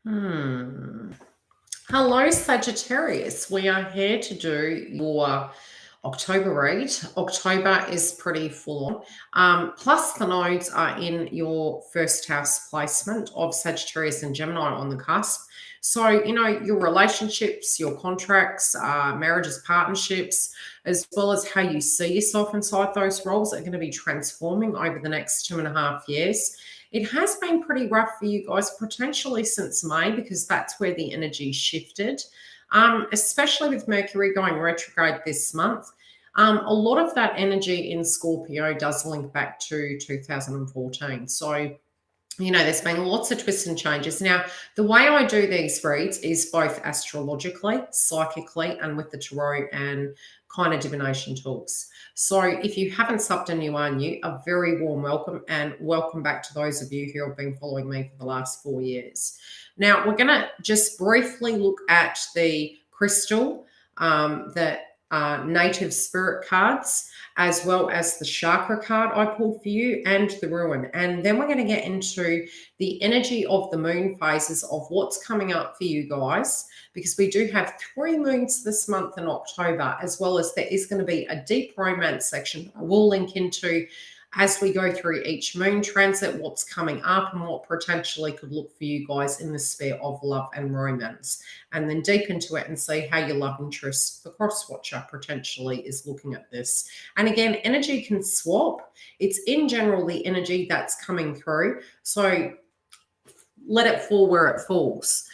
Hmm. Hello, Sagittarius. We are here to do your October read. October is pretty full on. Plus, the nodes are in your first house placement of Sagittarius and Gemini on the cusp. So, your relationships, your contracts, marriages, partnerships, as well as how you see yourself inside those roles are going to be transforming over the next 2.5 years. It has been pretty rough for you guys, potentially since May, because that's where the energy shifted, especially with Mercury going retrograde this month. A lot of that energy in Scorpio does link back to 2014. So, there's been lots of twists and changes. Now, the way I do these reads is both astrologically, psychically, and with the tarot and kind of divination tools. So if you haven't subbed and you are new, a very warm welcome, and welcome back to those of you who have been following me for the last 4 years. Now, we're going to just briefly look at the crystal, that native spirit cards, as well as the chakra card I pulled for you and the ruin. And then we're going to get into the energy of the moon phases of what's coming up for you guys, because we do have 3 moons this month in October, as well as there is going to be a deep romance section I will link into as we go through each moon transit, what's coming up and what potentially could look for you guys in the sphere of love and romance, and then deep into it and see how your love interest, the cross watcher, potentially is looking at this. And again, energy can swap. It's in general the energy that's coming through. So let it fall where it falls.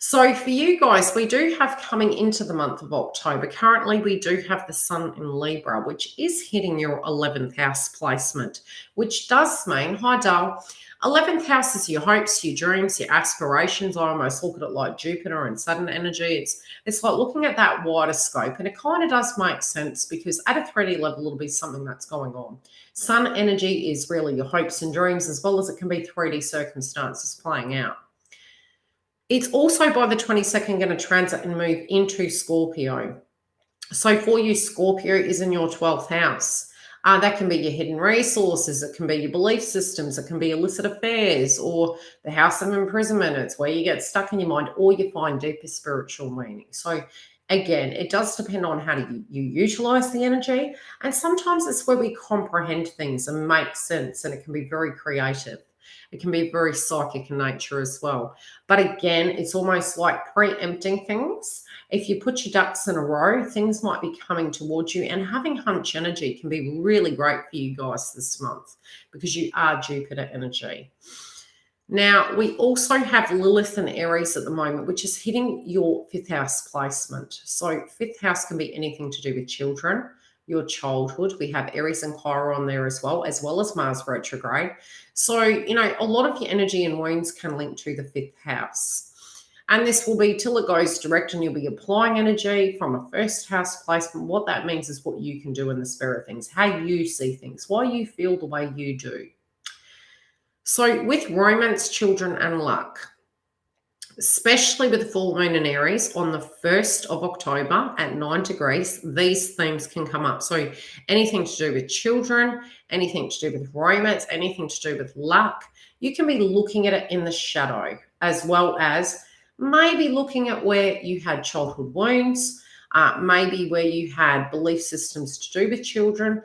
So for you guys, we do have coming into the month of October, currently we do have the sun in Libra, which is hitting your 11th house placement, which does mean, hi Dal, 11th house is your hopes, your dreams, your aspirations. I almost look at it like Jupiter and Saturn energy. It's like looking at that wider scope, and it kind of does make sense because at a 3D level, it'll be something that's going on. Sun energy is really your hopes and dreams, as well as it can be 3D circumstances playing out. It's also by the 22nd going to transit and move into Scorpio. So for you, Scorpio is in your 12th house. That can be your hidden resources. It can be your belief systems. It can be illicit affairs or the house of imprisonment. It's where you get stuck in your mind or you find deeper spiritual meaning. So again, it does depend on how you utilize the energy. And sometimes it's where we comprehend things and make sense, and it can be very creative. It can be very psychic in nature as well. But again, it's almost like preempting things. If you put your ducks in a row, things might be coming towards you, and having hunch energy can be really great for you guys this month because you are Jupiter energy. Now, we also have Lilith and Aries at the moment, which is hitting your 5th house placement. So 5th house can be anything to do with children, your childhood. We have Aries and Chiron there as well as Mars retrograde. So, a lot of your energy and wounds can link to the 5th house. And this will be till it goes direct, and you'll be applying energy from a 1st house placement. What that means is what you can do in the sphere of things, how you see things, why you feel the way you do. So with romance, children, and luck, especially with the full moon in Aries on the 1st of October at 9 degrees, these themes can come up. So anything to do with children, anything to do with romance, anything to do with luck, you can be looking at it in the shadow, as well as maybe looking at where you had childhood wounds, maybe where you had belief systems to do with children,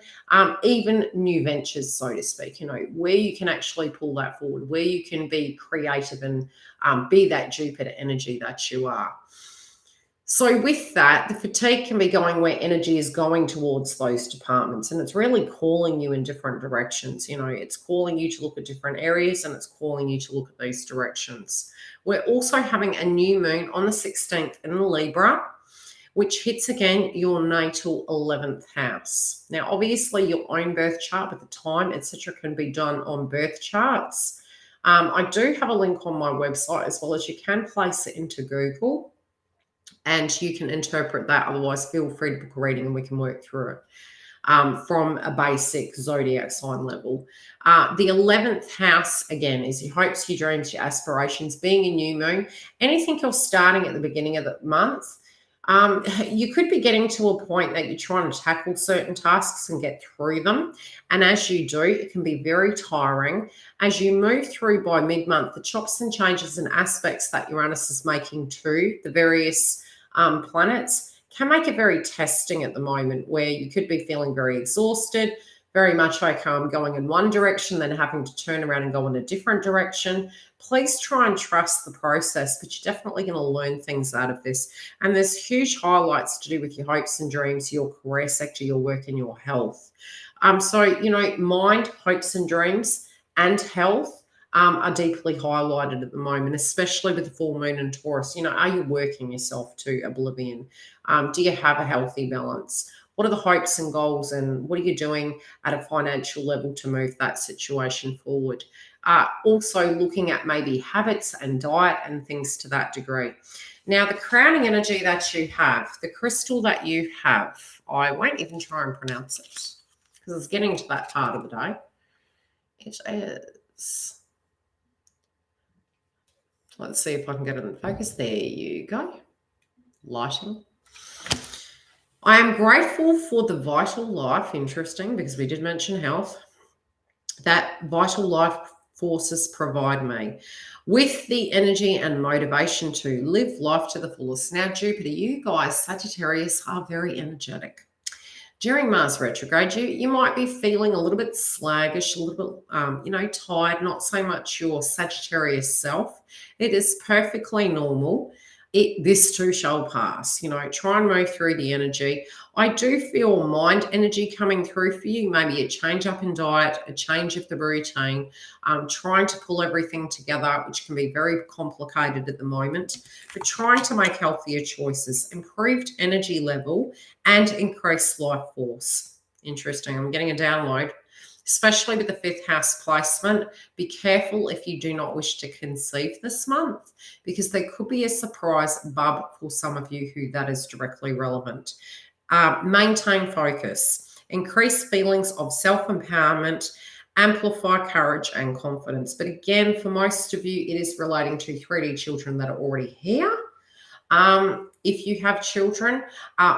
even new ventures, so to speak, where you can actually pull that forward, where you can be creative and be that Jupiter energy that you are. So with that, the fatigue can be going where energy is going towards those departments, and it's really calling you in different directions. It's calling you to look at different areas, and it's calling you to look at these directions. We're also having a new moon on the 16th in Libra, which hits again your natal 11th house. Now, obviously, your own birth chart with the time, etc., can be done on birth charts. I do have a link on my website, as well as you can place it into Google and you can interpret that. Otherwise, feel free to book a reading and we can work through it from a basic zodiac sign level. The 11th house, again, is your hopes, your dreams, your aspirations, being a new moon. Anything you're starting at the beginning of the month, You could be getting to a point that you're trying to tackle certain tasks and get through them. And as you do, it can be very tiring. As you move through by mid-month, the chops and changes and aspects that Uranus is making to the various planets can make it very testing at the moment, where you could be feeling very exhausted, very much okay, I'm going in one direction, then having to turn around and go in a different direction. Please try and trust the process, but you're definitely going to learn things out of this. And there's huge highlights to do with your hopes and dreams, your career sector, your work, and your health. Mind, hopes and dreams, and health are deeply highlighted at the moment, especially with the full moon in Taurus. Are you working yourself to oblivion? Do you have a healthy balance? What are the hopes and goals, and what are you doing at a financial level to move that situation forward? Also looking at maybe habits and diet and things to that degree. Now, the crowning energy that you have, the crystal that you have, I won't even try and pronounce it because it's getting to that part of the day. It is, let's see if I can get it in focus. There you go. Lighting. I am grateful for the vital life, interesting, because we did mention health, that vital life forces provide me with the energy and motivation to live life to the fullest. Now, Jupiter, you guys, Sagittarius, are very energetic. During Mars retrograde, you might be feeling a little bit sluggish, a little bit, tired, not so much your Sagittarius self. It is perfectly normal. This too shall pass. Try and move through the energy. I do feel mind energy coming through for you, maybe a change up in diet, a change of the routine, trying to pull everything together, which can be very complicated at the moment, but trying to make healthier choices, improved energy level, and increased life force. Interesting. I'm getting a download. Especially with the fifth house placement, be careful if you do not wish to conceive this month, because there could be a surprise bub for some of you who that is directly relevant. Maintain focus, increase feelings of self-empowerment, amplify courage and confidence. But again, for most of you, it is relating to 3D children that are already here. If you have children,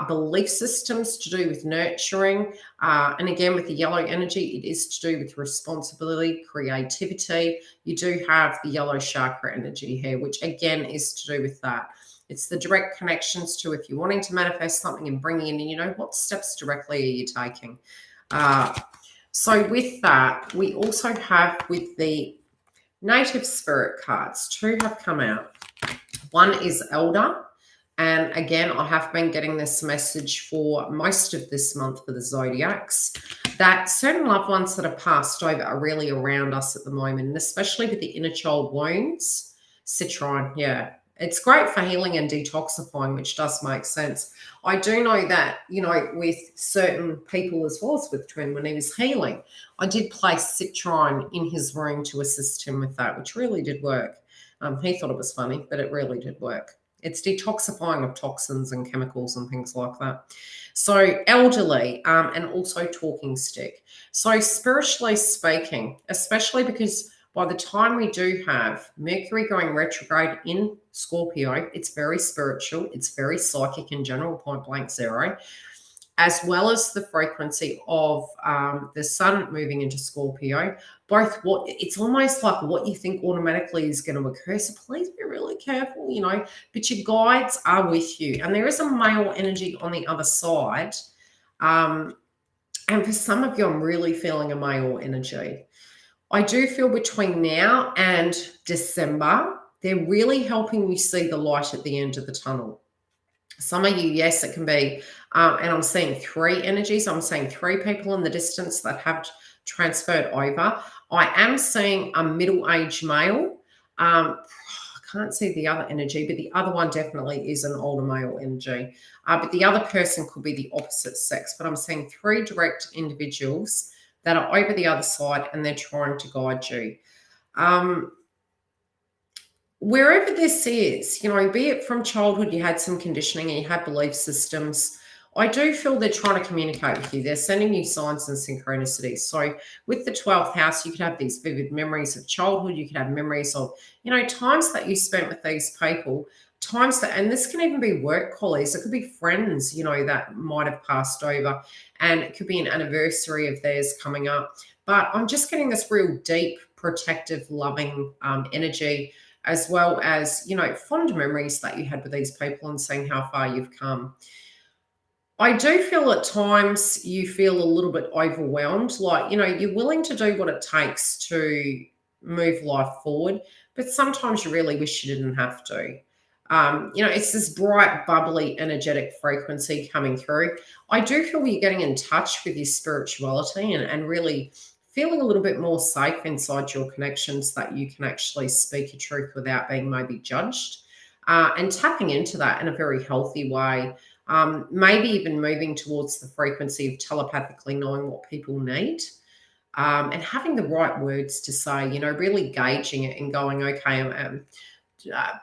belief systems to do with nurturing, and again with the yellow energy, it is to do with responsibility, creativity. You do have the yellow chakra energy here, which again is to do with that. It's the direct connections to if you're wanting to manifest something and bringing in, what steps directly are you taking? So with that, we also have with the native spirit cards, 2 have come out. One is Elder. And again, I have been getting this message for most of this month for the Zodiacs, that certain loved ones that have passed over are really around us at the moment, and especially with the inner child wounds. Citrine, yeah. It's great for healing and detoxifying, which does make sense. I do know that, with certain people as well as with Twin, when he was healing, I did place citrine in his room to assist him with that, which really did work. He thought it was funny, but it really did work. It's detoxifying of toxins and chemicals and things like that. So elderly and also talking stick. So spiritually speaking, especially because by the time we do have Mercury going retrograde in Scorpio, it's very spiritual, it's very psychic in general, point blank zero, as well as the frequency of the sun moving into Scorpio, it's almost like what you think automatically is going to occur. So please be really careful, but your guides are with you. And there is a male energy on the other side. And for some of you, I'm really feeling a male energy. I do feel between now and December, they're really helping you see the light at the end of the tunnel. Some of you, yes, it can be, and I'm seeing 3 energies. I'm seeing 3 people in the distance that have transferred over. I am seeing a middle-aged male. I can't see the other energy, but the other one definitely is an older male energy. But the other person could be the opposite sex. But I'm seeing 3 direct individuals that are over the other side, and they're trying to guide you. Wherever this is, be it from childhood, you had some conditioning and you had belief systems, I do feel they're trying to communicate with you. They're sending you signs and synchronicities. So with the 12th house, you could have these vivid memories of childhood. You could have memories of, times that you spent with these people. times that, and this can even be work colleagues, it could be friends, that might have passed over, and it could be an anniversary of theirs coming up. But I'm just getting this real deep, protective, loving energy, as well as, fond memories that you had with these people and seeing how far you've come. I do feel at times you feel a little bit overwhelmed, like, you're willing to do what it takes to move life forward, but sometimes you really wish you didn't have to. It's this bright, bubbly, energetic frequency coming through. I do feel you're getting in touch with your spirituality and really feeling a little bit more safe inside your connections, that you can actually speak your truth without being maybe judged, and tapping into that in a very healthy way. Maybe even moving towards the frequency of telepathically knowing what people need, and having the right words to say, really gauging it and going, okay,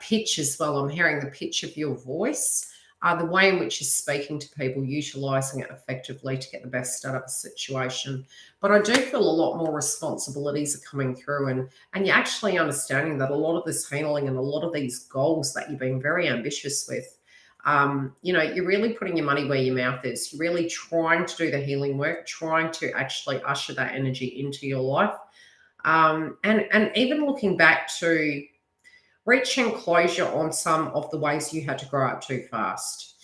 pitch as well. I'm hearing the pitch of your voice, the way in which you're speaking to people, utilizing it effectively to get the best out of a situation. But I do feel a lot more responsibilities are coming through, and you're actually understanding that a lot of this healing and a lot of these goals that you've been very ambitious with, you're really putting your money where your mouth is. You're really trying to do the healing work, trying to actually usher that energy into your life. And even looking back to reaching closure on some of the ways you had to grow up too fast.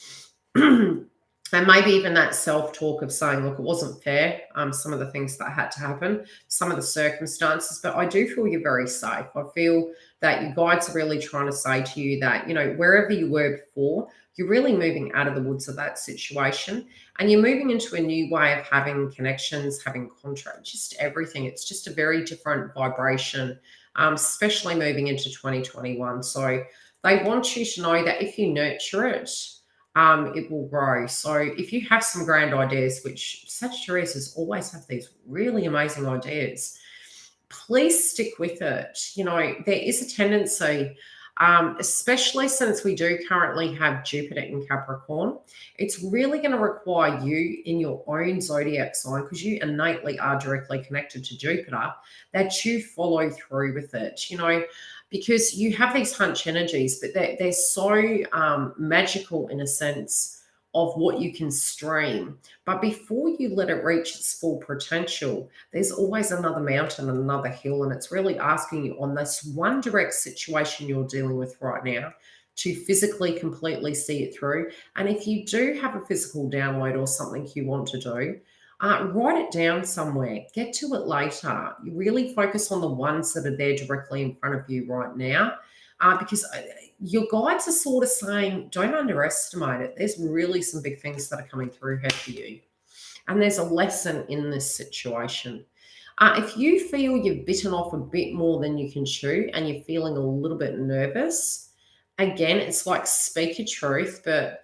And maybe even that self-talk of saying, look, it wasn't fair, some of the things that had to happen, some of the circumstances, but I do feel you're very safe. I feel that your guides are really trying to say to you that, wherever you were before, you're really moving out of the woods of that situation, and you're moving into a new way of having connections, having contract, just everything. It's just a very different vibration, especially moving into 2021. So they want you to know that if you nurture it, it will grow. So if you have some grand ideas, which Sagittarius always have these really amazing ideas, please stick with it. There is a tendency, especially since we do currently have Jupiter in Capricorn, it's really going to require you in your own zodiac sign, because you innately are directly connected to Jupiter, that you follow through with it, because you have these hunch energies, but they're so magical in a sense of what you can stream. But before you let it reach its full potential, there's always another mountain and another hill, and it's really asking you on this one direct situation you're dealing with right now to physically completely see it through. And if you do have a physical download or something you want to do, write it down somewhere, get to it later. You really focus on the ones that are there directly in front of you right now, because your guides are sort of saying, don't underestimate it. There's really some big things that are coming through here for you. And there's a lesson in this situation. If you feel you've bitten off a bit more than you can chew and you're feeling a little bit nervous, again, it's like speak your truth, but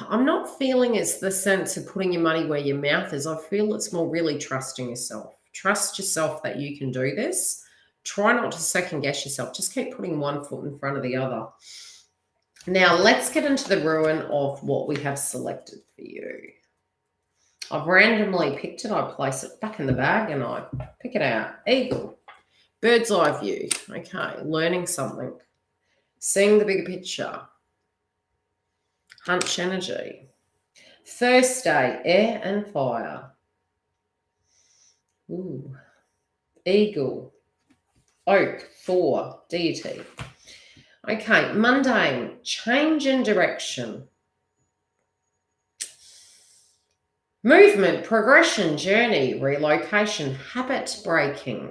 I'm not feeling it's the sense of putting your money where your mouth is. I feel it's more really trusting yourself. Trust yourself that you can do this. Try not to second guess yourself. Just keep putting one foot in front of the other. Now, let's get into the ruin of what we have selected for you. I've randomly picked it. I place it back in the bag and I pick it out. Eagle. Bird's eye view. Okay. Learning something. Seeing the bigger picture. Hunch energy. Thursday, air and fire. Ooh. Eagle. Oak, Thor, deity. Okay, mundane, change in direction. Movement, progression, journey, relocation, habit breaking.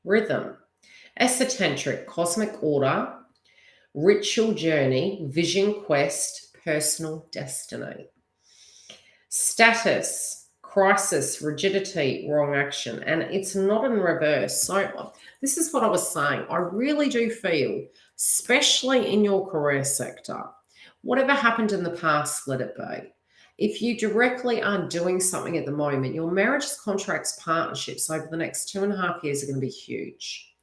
Rhythm, esoteric, cosmic order, ritual journey, vision quest, personal destiny. Status, crisis, rigidity, wrong action. And it's not in reverse. So this is what I was saying. I really do feel, especially in your career sector, whatever happened in the past, let it be. If you directly are doing something at the moment, your marriages, contracts, partnerships over the next 2.5 years are going to be huge.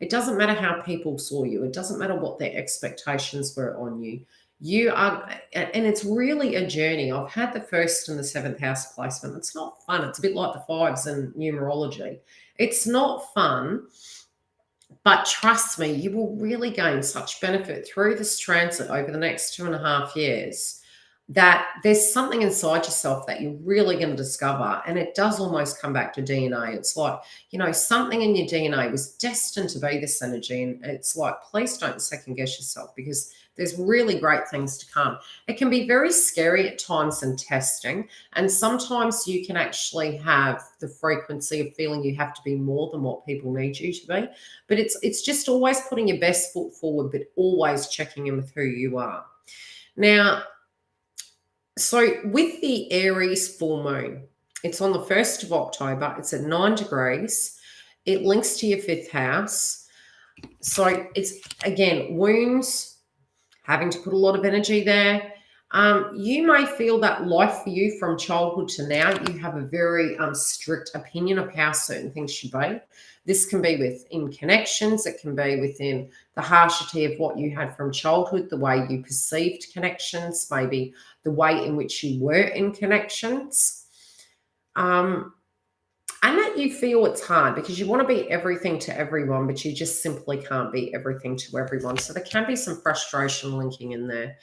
It doesn't matter how people saw you. It doesn't matter what their expectations were on you. You are, and it's really a journey. I've had the 1st and the 7th house placement. It's not fun. It's a bit like the 5s in numerology. It's not fun, But trust me, you will really gain such benefit through this transit over the next 2.5 years that there's something inside yourself that you're really going to discover. And it does almost come back to DNA. It's like, something in your DNA was destined to be this energy. And it's like, please don't second guess yourself, because there's really great things to come. It can be very scary at times in testing. And sometimes you can actually have the frequency of feeling you have to be more than what people need you to be. But it's just always putting your best foot forward, but always checking in with who you are. Now, so with the Aries full moon, it's on the 1st of October. It's at 9 degrees. It links to your 5th house. So it's, again, wounds, having to put a lot of energy there. You may feel that life for you from childhood to now, you have a very strict opinion of how certain things should be. This can be within connections. It can be within the harshness of what you had from childhood, the way you perceived connections, maybe the way in which you were in connections. And that you feel it's hard because you want to be everything to everyone, but you just simply can't be everything to everyone. So there can be some frustration linking in there.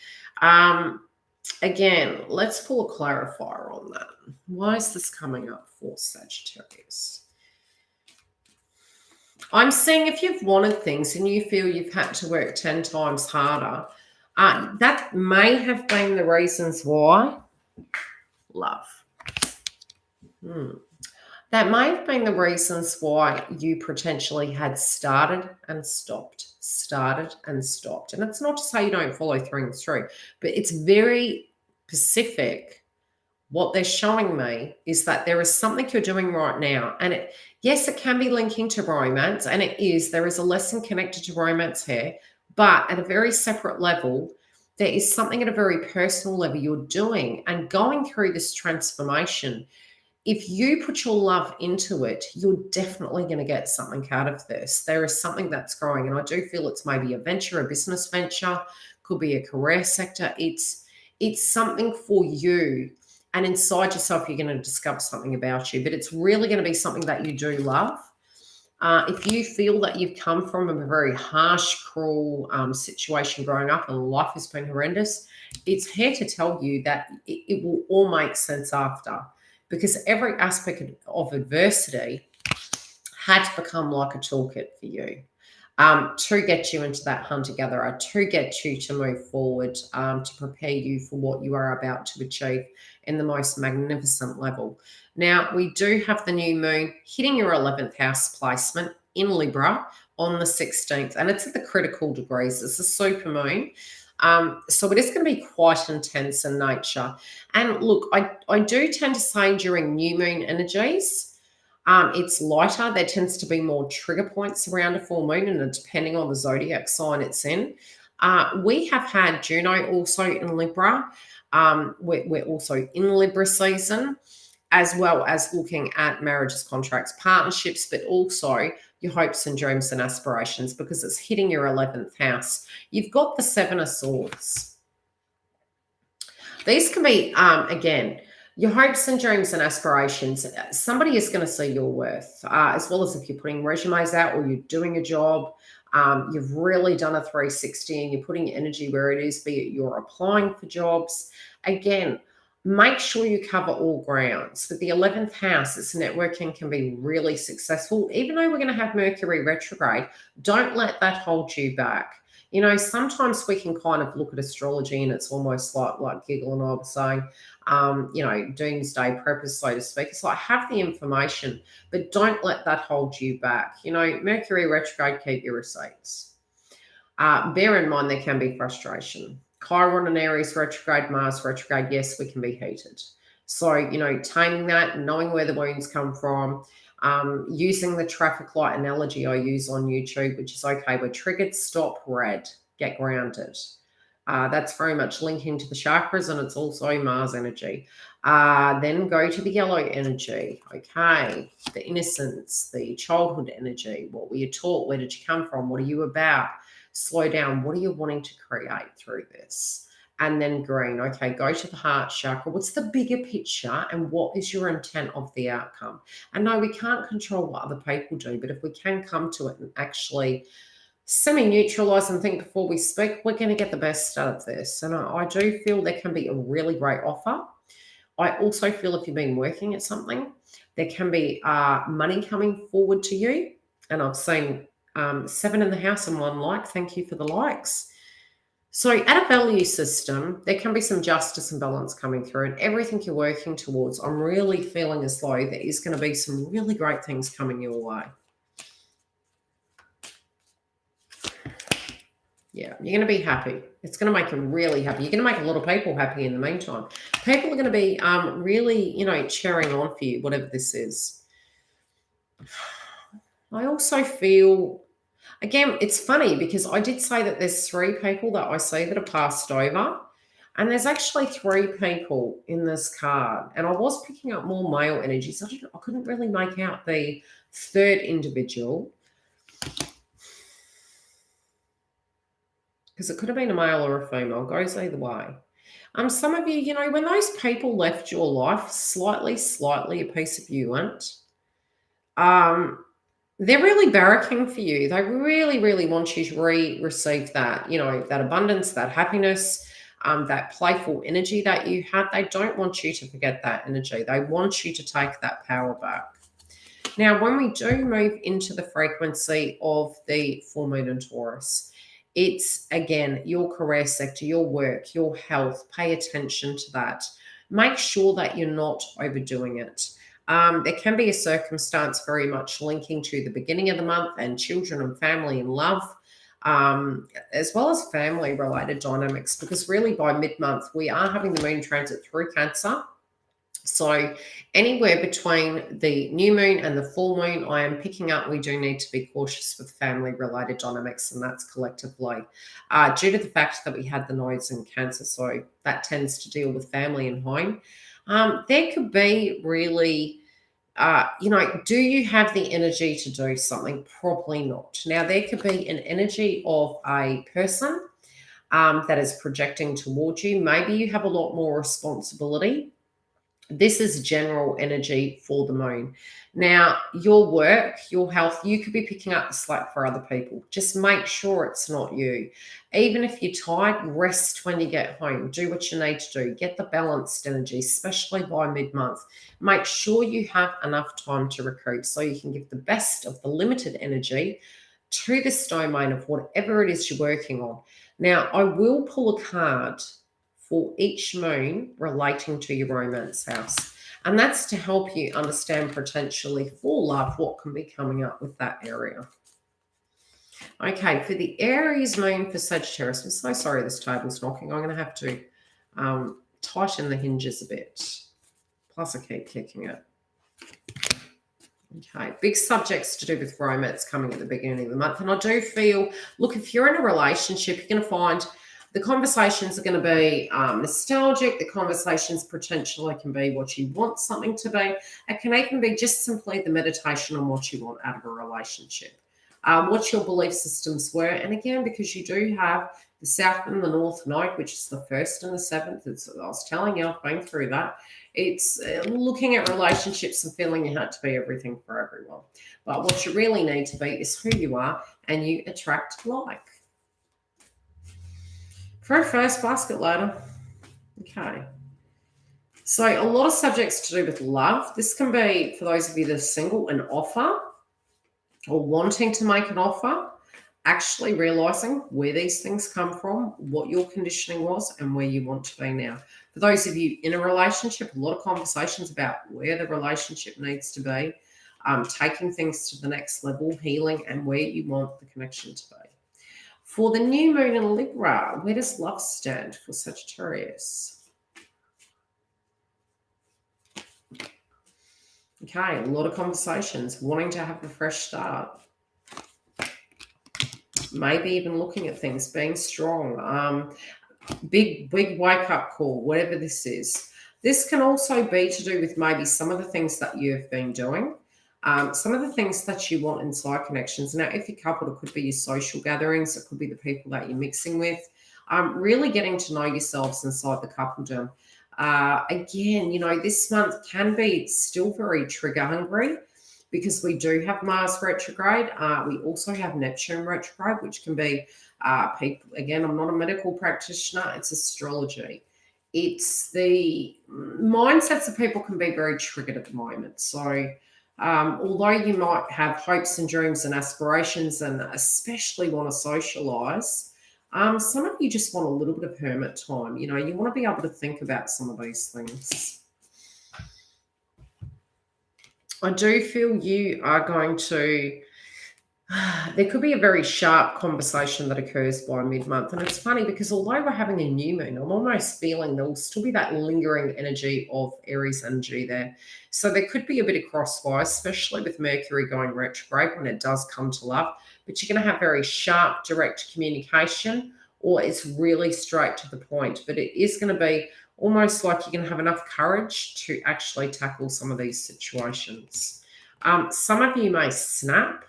Again, let's pull a clarifier on that. Why is this coming up for Sagittarius? I'm seeing if you've wanted things and you feel you've had to work 10 times harder, that may have been the reasons why. Love. That may have been the reasons why you potentially had started and stopped. And it's not to say you don't follow things through, but it's very specific. What they're showing me is that there is something you're doing right now. And yes, it can be linking to romance, and it is. There is a lesson connected to romance here, but at a very separate level, there is something at a very personal level you're doing and going through this transformation. If you put your love into it, you're definitely going to get something out of this. There is something that's growing, and I do feel it's maybe a venture, a business venture, could be a career sector. It's something for you. And inside yourself, you're going to discover something about you, but it's really going to be something that you do love. If you feel that you've come from a very harsh, cruel situation growing up and life has been horrendous, it's here to tell you that it will all make sense after, because every aspect of adversity had to become like a toolkit for you. To get you into that hunter-gatherer, to get you to move forward, to prepare you for what you are about to achieve in the most magnificent level. Now, we do have the new moon hitting your 11th house placement in Libra on the 16th, and it's at the critical degrees. It's a super moon. So it is going to be quite intense in nature. And look, I do tend to say during new moon energies, it's lighter. There tends to be more trigger points around a full moon, and depending on the zodiac sign it's in. We have had Juno also in Libra. We're also in Libra season, as well as looking at marriages, contracts, partnerships, but also your hopes and dreams and aspirations, because it's hitting your 11th house. You've got the 7 of Swords. These can be, again, your hopes and dreams and aspirations. Somebody is going to see your worth, as well as if you're putting resumes out or you're doing a job. You've really done a 360 and you're putting your energy where it is, be it you're applying for jobs. Again, make sure you cover all grounds. With the 11th house, this networking can be really successful. Even though we're going to have Mercury retrograde, don't let that hold you back. Sometimes we can kind of look at astrology and it's almost like Giggle and I were saying, doomsday preppers, so to speak. It's like, have the information, but don't let that hold you back. Mercury retrograde, keep your receipts. Bear in mind there can be frustration. Chiron and Aries retrograde, Mars retrograde, yes, we can be heated. So, taming that, knowing where the wounds come from, using the traffic light analogy I use on YouTube, which is, okay, we're triggered, stop, red, get grounded. That's very much linking to the chakras, and it's also Mars energy. Then go to the yellow energy. Okay, the innocence, the childhood energy. What were you taught? Where did you come from? What are you about? Slow down. What are you wanting to create through this? and then green. Okay, go to the heart chakra. What's the bigger picture and what is your intent of the outcome? And no, we can't control what other people do, but if we can come to it and actually semi-neutralize and think before we speak, we're going to get the best out of this. And I do feel there can be a really great offer. I also feel if you've been working at something, there can be money coming forward to you. And I've seen 7 in the house and 1 like. Thank you for the likes. So at a value system, there can be some justice and balance coming through, and everything you're working towards, I'm really feeling as though there is going to be some really great things coming your way. Yeah, you're going to be happy. It's going to make you really happy. You're going to make a lot of people happy in the meantime. People are going to be really, cheering on for you, whatever this is. I also feel, again, it's funny because I did say that there's 3 people that I see that are passed over. And there's actually 3 people in this card. And I was picking up more male energies. I couldn't really make out the 3rd individual. Because it could have been a male or a female. Goes either way. Some of you, when those people left your life, slightly a piece of you went, they're really barracking for you. They really, really want you to receive that, that abundance, that happiness, that playful energy that you had. They don't want you to forget that energy. They want you to take that power back. Now, when we do move into the frequency of the full moon in Taurus, it's, again, your career sector, your work, your health. Pay attention to that. Make sure that you're not overdoing it. There can be a circumstance very much linking to the beginning of the month and children and family and love, as well as family-related dynamics, because really by mid-month, we are having the moon transit through Cancer. So anywhere between the new moon and the full moon, I am picking up we do need to be cautious with family-related dynamics, and that's collectively due to the fact that we had the nodes in Cancer. So that tends to deal with family and home. There could be really, do you have the energy to do something? Probably not. Now, there could be an energy of a person that is projecting towards you. Maybe you have a lot more responsibility. This is general energy for the moon. Now, your work, your health, you could be picking up the slack for other people. Just make sure it's not you. Even if you're tired, rest when you get home. Do what you need to do. Get the balanced energy, especially by mid-month. Make sure you have enough time to recoup so you can give the best of the limited energy to this domain of whatever it is you're working on. Now, I will pull a card for each moon relating to your romance house. And that's to help you understand potentially for love what can be coming up with that area. Okay, for the Aries moon for Sagittarius, I'm so sorry this table's knocking. I'm going to have to tighten the hinges a bit. Plus I keep kicking it. Okay, big subjects to do with romance coming at the beginning of the month. And I do feel, look, if you're in a relationship, you're going to find the conversations are going to be nostalgic. The conversations potentially can be what you want something to be. It can even be just simply the meditation on what you want out of a relationship, what your belief systems were. And again, because you do have the South and the North node, which is the 1st and the 7th. I was telling you, I've been through that. It's looking at relationships and feeling you had to be everything for everyone. But what you really need to be is who you are, and you attract like. For our first basket loader. Okay. So a lot of subjects to do with love. This can be, for those of you that are single, an offer or wanting to make an offer, actually realizing where these things come from, what your conditioning was, and where you want to be now. For those of you in a relationship, a lot of conversations about where the relationship needs to be, taking things to the next level, healing, and where you want the connection to be. For the new moon in Libra, where does love stand for Sagittarius? Okay, a lot of conversations, wanting to have a fresh start. Maybe even looking at things, being strong. Big wake-up call, whatever this is. This can also be to do with maybe some of the things that you've been doing. Some of the things that you want inside connections. Now, if you're coupled, it could be your social gatherings. It could be the people that you're mixing with. really getting to know yourselves inside the coupledom. Again, this month can be still very trigger hungry because we do have Mars retrograde. We also have Neptune retrograde, which can be people. Again, I'm not a medical practitioner, it's astrology. It's the mindsets of people can be very triggered at the moment. So, although you might have hopes and dreams and aspirations and especially want to socialize, some of you just want a little bit of hermit time. You want to be able to think about some of these things. I do feel you are going to, there could be a very sharp conversation that occurs by mid-month. And it's funny because although we're having a new moon, I'm almost feeling there'll still be that lingering energy of Aries energy there. So there could be a bit of crosswise, especially with Mercury going retrograde when it does come to love. But you're going to have very sharp, direct communication, or it's really straight to the point. But it is going to be almost like you're going to have enough courage to actually tackle some of these situations. Some of you may snap.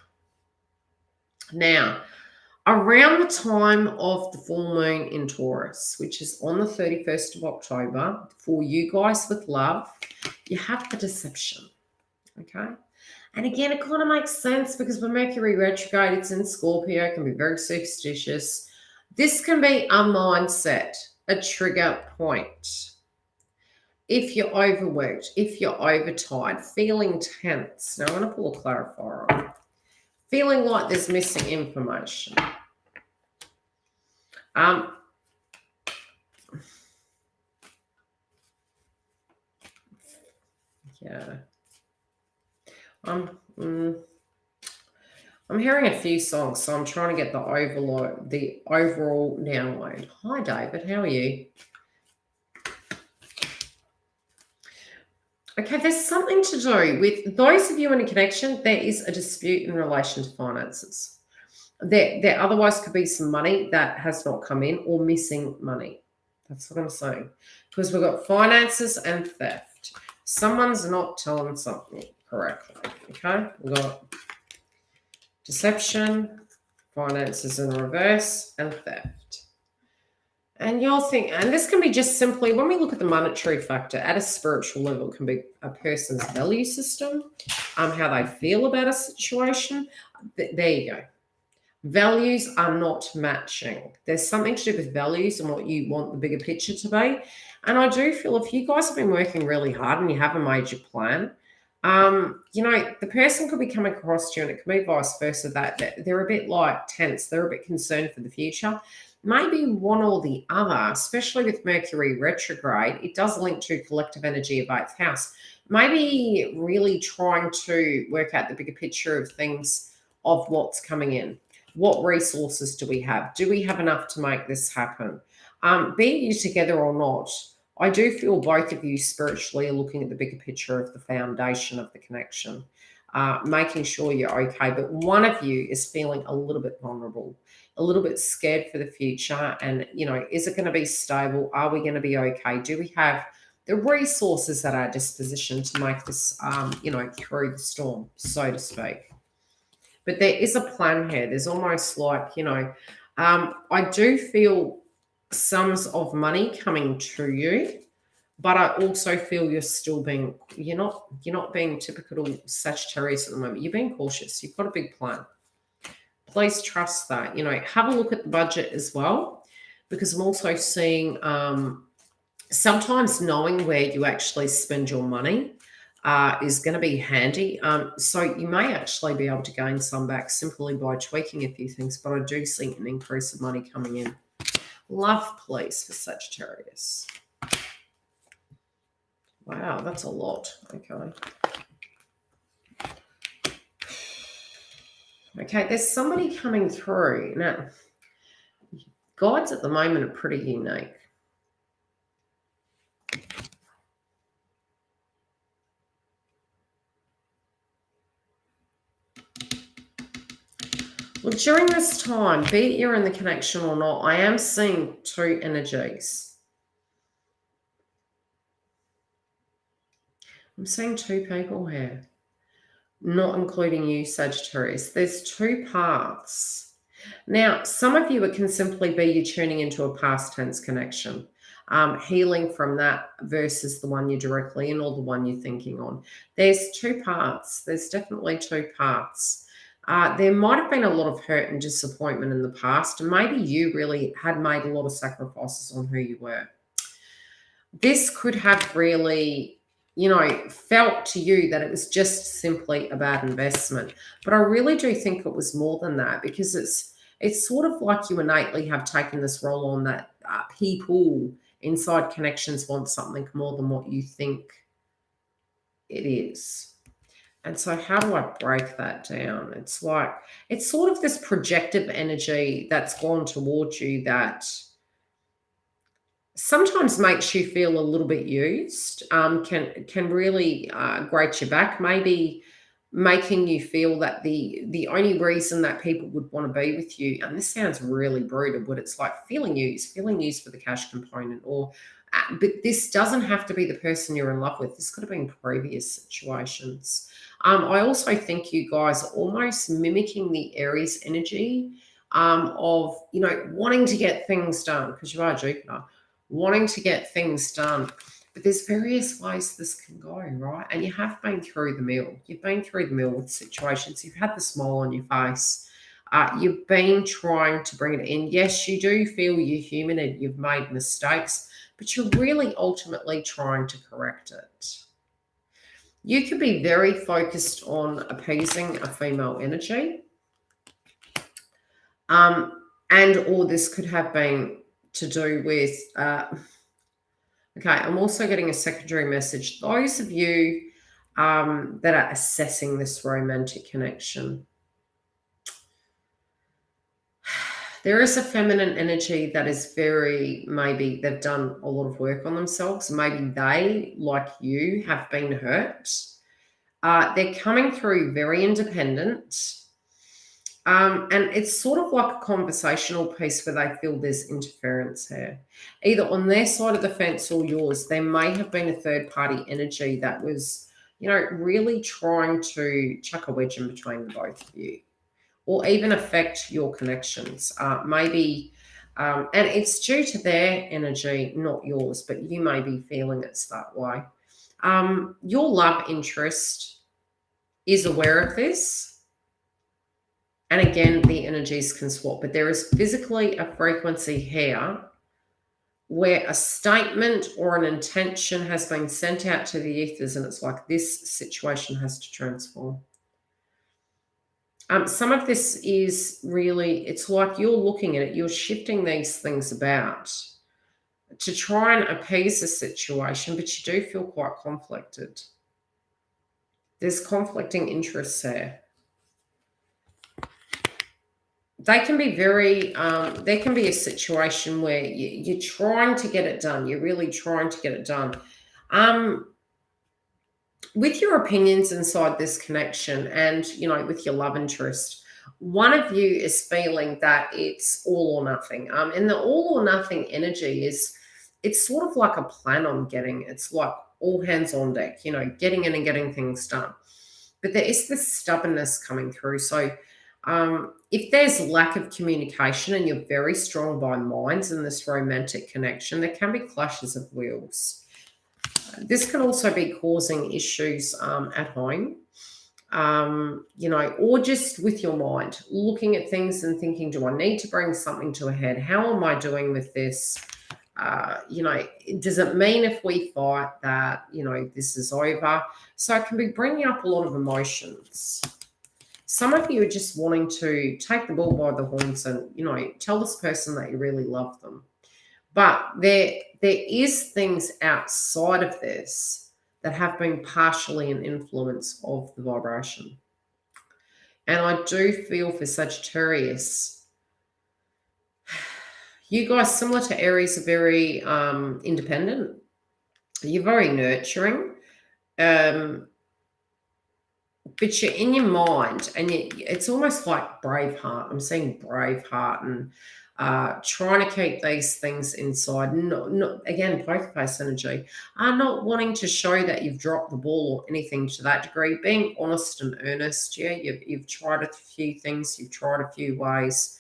Now, around the time of the full moon in Taurus, which is on the 31st of October, for you guys with love, you have the deception, okay? And again, it kind of makes sense because when Mercury retrograde, it's in Scorpio, it can be very superstitious. This can be a mindset, a trigger point. If you're overworked, if you're overtired, feeling tense. Now, I'm going to pull a clarifier on. Feeling like there's missing information. Yeah. I'm hearing a few songs, so I'm trying to get the overall download. Hi, David. How are you? Okay, there's something to do with those of you in a connection. There is a dispute in relation to finances. There otherwise could be some money that has not come in or missing money. That's what I'm saying. Because we've got finances and theft. Someone's not telling something correctly. Okay, we've got deception, finances in reverse, and theft. And you'll think, and this can be just simply, when we look at the monetary factor at a spiritual level, it can be a person's value system, how they feel about a situation. There you go. Values are not matching. There's something to do with values and what you want the bigger picture to be. And I do feel if you guys have been working really hard and you have a major plan, the person could be coming across to you, and it can be vice versa, that they're a bit like tense. They're a bit concerned for the future. Maybe one or the other, especially with Mercury retrograde, it does link to collective energy of 8th house. Maybe really trying to work out the bigger picture of things, of what's coming in. What resources do we have? Do we have enough to make this happen? Be you together or not, I do feel both of you spiritually are looking at the bigger picture of the foundation of the connection, making sure you're okay. But one of you is feeling a little bit vulnerable, a little bit scared for the future. And, is it going to be stable? Are we going to be okay? Do we have the resources at our disposition to make this, through the storm, so to speak? But there is a plan here. There's almost like, I do feel sums of money coming to you, but I also feel you're not being typical Sagittarius at the moment. You're being cautious. You've got a big plan. Please trust that. Have a look at the budget as well, because I'm also seeing sometimes knowing where you actually spend your money is going to be handy. So you may actually be able to gain some back simply by tweaking a few things, but I do see an increase of money coming in. Love, please, for Sagittarius. Wow, that's a lot. Okay. Okay, there's somebody coming through. Now, guides at the moment are pretty unique. Look, during this time, be it you're in the connection or not, I am seeing two energies. I'm seeing two people here, not including you, Sagittarius. There's two paths. Now, some of you, it can simply be you tuning into a past tense connection, healing from that versus the one you're directly in or the one you're thinking on. There's two parts. There's definitely two parts. There might have been a lot of hurt and disappointment in the past, and maybe you really had made a lot of sacrifices on who you were. This could have really, felt to you that it was just simply a bad investment. But I really do think it was more than that, because it's sort of like you innately have taken this role on that people inside connections want something more than what you think it is. And so how do I break that down? It's like, it's sort of this projective energy that's gone towards you that sometimes makes you feel a little bit used, can really grate your back, maybe making you feel that the only reason that people would want to be with you, and this sounds really brutal, but it's like feeling used for the cash component, or but this doesn't have to be the person you're in love with. This could have been previous situations. I also think you guys are almost mimicking the Aries energy, of wanting to get things done, because you are Jupiter, wanting to get things done. But there's various ways this can go, right? And you have been through the mill. You've been through the mill with situations. You've had the smile on your face. You've been trying to bring it in. Yes, you do feel you're human and you've made mistakes, but you're really ultimately trying to correct it. You could be very focused on appeasing a female energy. And or this could have been to do with, okay, I'm also getting a secondary message. Those of you that are assessing this romantic connection, there is a feminine energy that is very, maybe they've done a lot of work on themselves. Maybe they, like you, have been hurt. They're coming through very independent. And it's sort of like a conversational piece where they feel there's interference here. Either on their side of the fence or yours, there may have been a third-party energy that was, really trying to chuck a wedge in between the both of you, or even affect your connections. Maybe, and it's due to their energy, not yours, but you may be feeling it's that way. Your love interest is aware of this. And again, the energies can swap, but there is physically a frequency here where a statement or an intention has been sent out to the ethers, and it's like this situation has to transform. Some of this is really, it's like you're looking at it, you're shifting these things about to try and appease the situation, but you do feel quite conflicted. There's conflicting interests there. They can be very, there can be a situation where you're trying to get it done. You're really trying to get it done. With your opinions inside this connection and, with your love interest, one of you is feeling that it's all or nothing. And the all or nothing energy it's sort of like a plan on getting, it's like all hands on deck, getting in and getting things done. But there is this stubbornness coming through. So, if there's lack of communication and you're very strong by minds in this romantic connection, there can be clashes of wills. This can also be causing issues at home, or just with your mind, looking at things and thinking, do I need to bring something to a head? How am I doing with this? Does it mean if we fight that, this is over? So it can be bringing up a lot of emotions. Some of you are just wanting to take the bull by the horns and, tell this person that you really love them. But there is things outside of this that have been partially an influence of the vibration. And I do feel for Sagittarius, you guys, similar to Aries, are very independent. You're very nurturing. But you're in your mind, and it's almost like Braveheart. I'm seeing Braveheart and trying to keep these things inside. Not again, poker face energy. Not wanting to show that you've dropped the ball or anything to that degree. Being honest and earnest. Yeah, you've tried a few things. You've tried a few ways.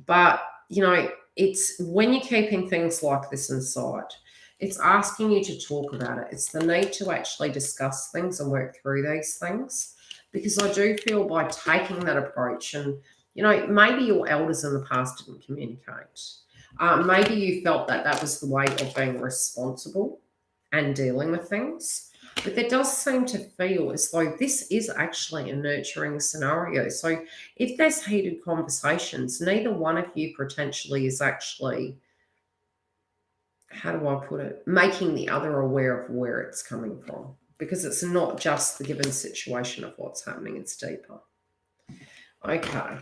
But, you know, it's when you're keeping things like this inside, it's asking you to talk about it. It's the need to actually discuss things and work through these things. Because I do feel by taking that approach, and, you know, maybe your elders in the past didn't communicate. Maybe you felt that that was the way of being responsible and dealing with things. But there does seem to feel as though this is actually a nurturing scenario. So if there's heated conversations, neither one of you potentially is actually, how do I put it, making the other aware of where it's coming from. Because it's not just the given situation of what's happening, it's deeper. Okay,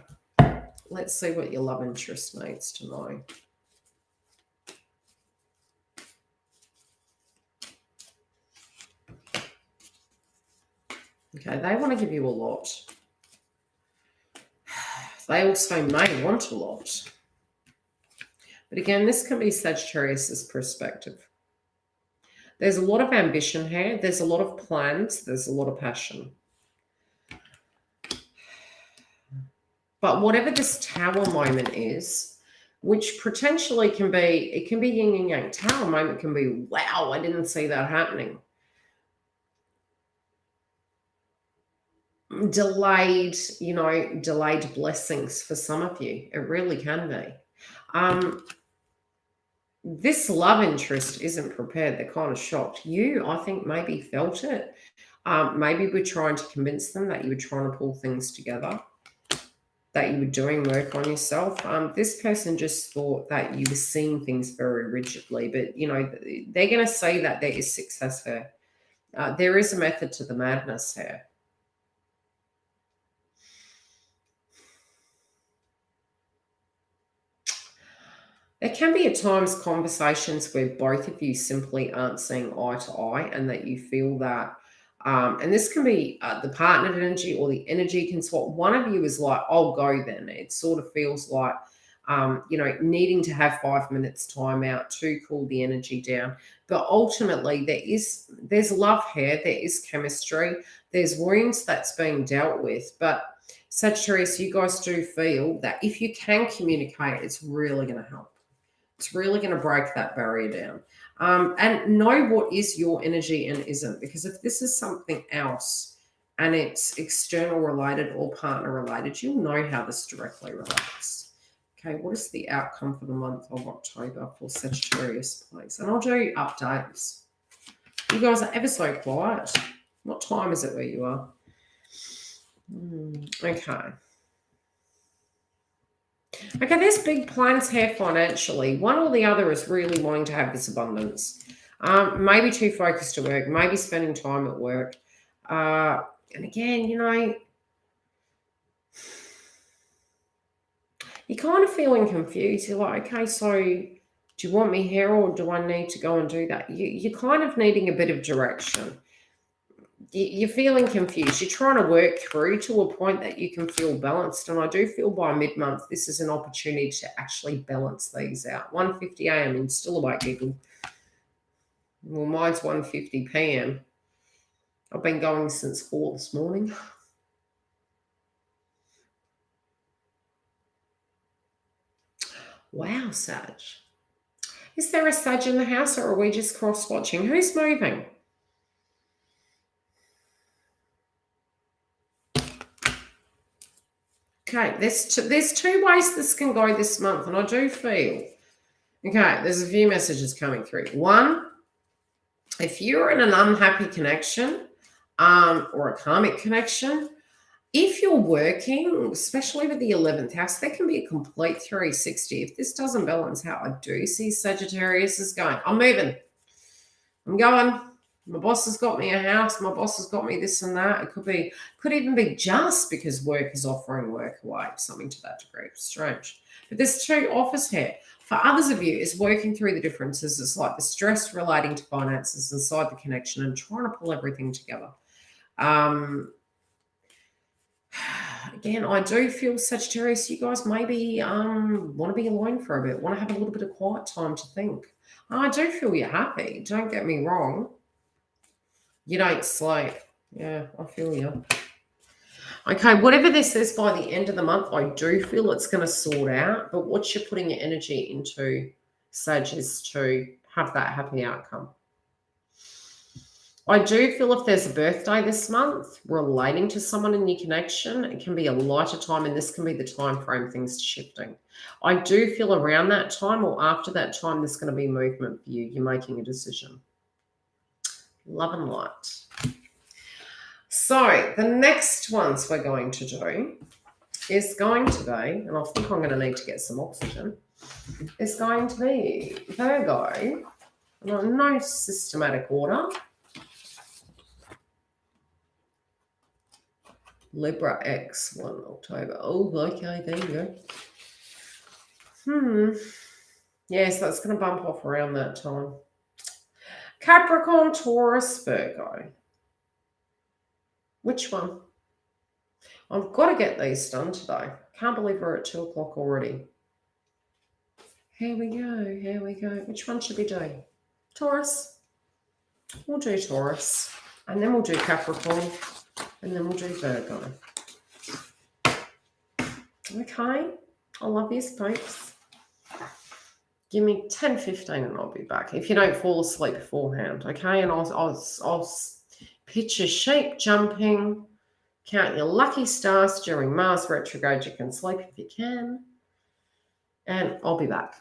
let's see what your love interest needs to know. Okay, they want to give you a lot. They also may want a lot. But again, this can be Sagittarius's perspective. There's a lot of ambition here. There's a lot of plans. There's a lot of passion. But whatever this Tower moment is, which potentially can be, it can be yin and yang. Tower moment can be, wow, I didn't see that happening. Delayed, you know, delayed blessings for some of you. It really can be. This love interest isn't prepared. They're kind of shocked. You, I think, maybe felt it. Maybe we're trying to convince them that you were trying to pull things together, that you were doing work on yourself. This person just thought that you were seeing things very rigidly, but, you know, they're going to say that there is success here. There is a method to the madness here. There can be at times conversations where both of you simply aren't seeing eye to eye, and that you feel that, and this can be the partnered energy, or the energy can swap. One of you is like, I'll go then. It sort of feels like, you know, needing to have 5 minutes time out to cool the energy down. But ultimately, there's love here. There is chemistry. There's wounds that's being dealt with. But Sagittarius, you guys do feel that if you can communicate, it's really going to help. It's really going to break that barrier down. And know what is your energy and isn't. Because if this is something else and it's external related or partner related, you'll know how this directly relates. Okay, what is the outcome for the month of October for Sagittarius, please? And I'll do updates. You guys are ever so quiet. What time is it where you are? Okay. Okay, there's big plans here financially. One or the other is really wanting to have this abundance. Maybe too focused to work, maybe spending time at work. And again, you know, you're kind of feeling confused. You're like, okay, so do you want me here, or do I need to go and do that? You're kind of needing a bit of direction. You're feeling confused. You're trying to work through to a point that you can feel balanced. And I do feel by mid-month, this is an opportunity to actually balance these out. 1:50 a.m. and still awake, giggle. Well, mine's 1:50 p.m. I've been going since 4 this morning. Wow, Sag. Is there a Sag in the house, or are we just cross-watching? Who's moving? Okay, there's two ways this can go this month, and I do feel, okay, there's a few messages coming through. One, if you're in an unhappy connection, or a karmic connection, if you're working, especially with the 11th house, there can be a complete 360. If this doesn't balance out, I do see Sagittarius is going, I'm moving. I'm going. My boss has got me a house. My boss has got me this and that. It could even be just because work is offering work away, something to that degree. Strange. But there's two offers here. For others of you, it's working through the differences. It's like the stress relating to finances inside the connection and trying to pull everything together. Again, I do feel Sagittarius, you guys maybe want to be alone for a bit, want to have a little bit of quiet time to think. I do feel you're happy. Don't get me wrong. You don't sleep. Yeah, I feel you. Okay, whatever this is by the end of the month, I do feel it's going to sort out. But what you're putting your energy into, Sag, is to have that happy outcome. I do feel if there's a birthday this month relating to someone in your connection, it can be a lighter time, and this can be the time frame things are shifting. I do feel around that time or after that time, there's going to be movement for you. You're making a decision. Love and light. So the next ones we're going to do is going to be, and I think I'm going to need to get some oxygen, is going to be Virgo. No systematic order. Libra X 1 October. Oh, okay, there you go. Yes, that's going to bump off around that time. Capricorn, Taurus, Virgo. Which one? I've got to get these done today. Can't believe we're at 2 o'clock already. Here we go. Here we go. Which one should we do? Taurus. We'll do Taurus. And then we'll do Capricorn. And then we'll do Virgo. Okay. I love you, folks. Give me 10, 15 and I'll be back. If you don't fall asleep beforehand, okay? And I'll picture sheep jumping. Count your lucky stars during Mars retrograde. You can sleep if you can. And I'll be back.